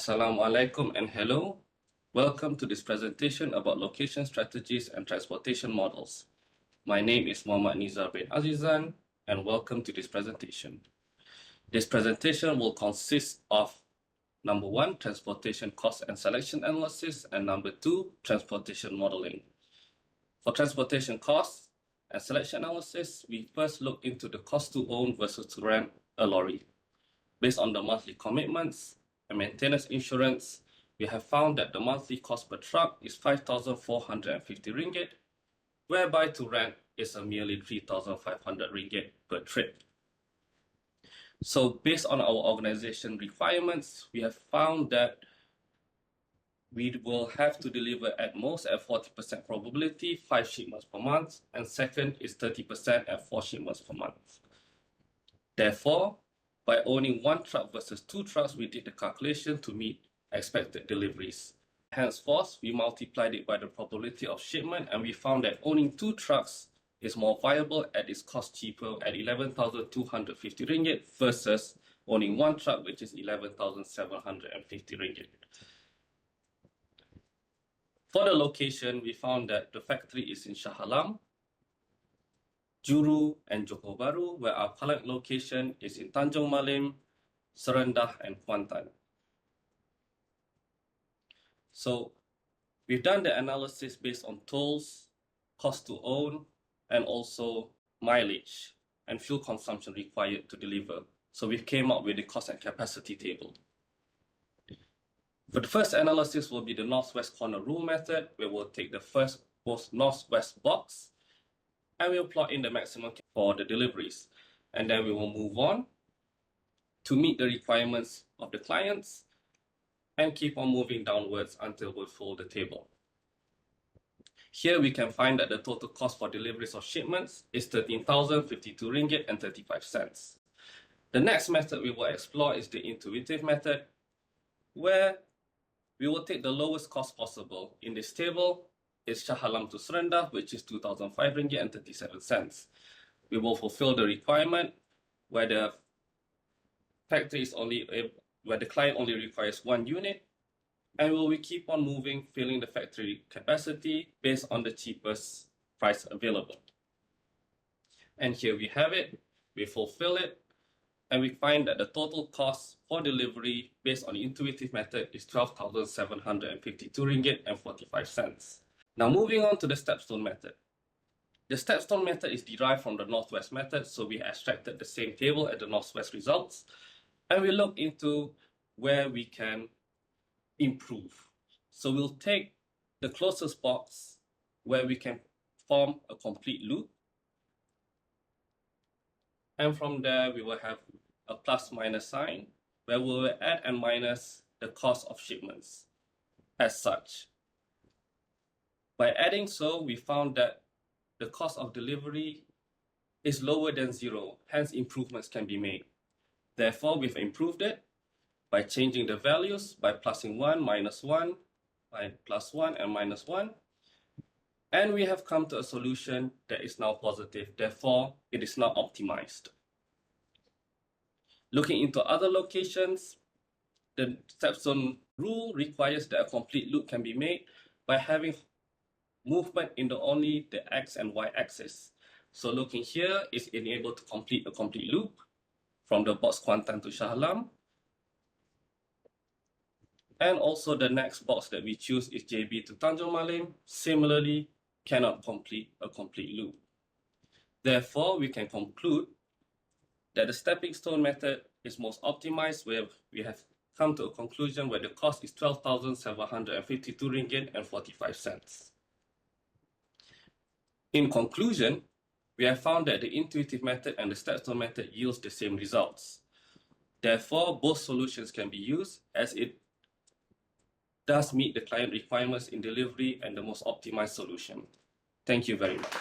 Assalamualaikum and hello. Welcome to this presentation about location strategies and transportation models. My name is Muhammad Nizar bin Azizan and welcome to this presentation. This presentation will consist of number 1, transportation cost and selection analysis, and number 2, transportation modeling. For transportation costs and selection analysis, we first look into the cost to own versus to rent a lorry. Based on the monthly commitments and maintenance insurance, we have found that the monthly cost per truck is 5,450 ringgit, whereby to rent is a merely 3,500 ringgit per trip. So based on our organization requirements, we have found that we will have to deliver at most at 40% probability, 5 shipments per month, and second is 30% at 4 shipments per month. Therefore, by owning 1 truck versus 2 trucks, we did the calculation to meet expected deliveries. Henceforth, we multiplied it by the probability of shipment, and we found that owning 2 trucks is more viable at its cost cheaper at 11,250 ringgit versus owning 1 truck, which is 11,750 ringgit. For the location, we found that the factory is in Shah Alam, Juru and Johor Bahru, where our current location is in Tanjung Malim, Serendah and Kuantan. So we've done the analysis based on tolls, cost to own, and also mileage and fuel consumption required to deliver. So we came up with the cost and capacity table. For the first analysis will be the northwest corner rule method, where we'll take the first most northwest box and we'll plot in the maximum for the deliveries. And then we will move on to meet the requirements of the clients and keep on moving downwards until we fill the table. Here we can find that the total cost for deliveries of shipments is 13,052 ringgit and 35 cents. The next method we will explore is the intuitive method, where we will take the lowest cost possible. In this table is Shah Alam to Serendah, which is 2,005 ringgit and 37 cents. We will fulfill the requirement where the factory is where the client only requires 1 unit, and we keep on moving, filling the factory capacity based on the cheapest price available. And here we have it. We fulfill it, and we find that the total cost for delivery based on the intuitive method is 12,752 ringgit and 45 cents. Now moving on to the stepstone method. The stepstone method is derived from the northwest method, so we extracted the same table at the northwest results, and we look into where we can improve. So we'll take the closest box where we can form a complete loop, and from there we will have a plus minus sign where we will add and minus the cost of shipments as such. By adding so, we found that the cost of delivery is lower than 0, hence improvements can be made. Therefore, we've improved it by changing the values by plussing 1, minus 1, by plus 1 and minus 1. And we have come to a solution that is now positive. Therefore, it is now optimized. Looking into other locations, the stepstone rule requires that a complete loop can be made by having movement in only the X and Y axis. So looking here is enabled to complete a complete loop from the box Kuantan to Shah Alam. And also the next box that we choose is JB to Tanjung Malim. Similarly, cannot complete a complete loop. Therefore, we can conclude that the stepping stone method is most optimized, where we have come to a conclusion where the cost is 12,752 ringgit and 45 cents. In conclusion, we have found that the intuitive method and the stepstone method yields the same results. Therefore, both solutions can be used as it does meet the client requirements in delivery and the most optimized solution. Thank you very much.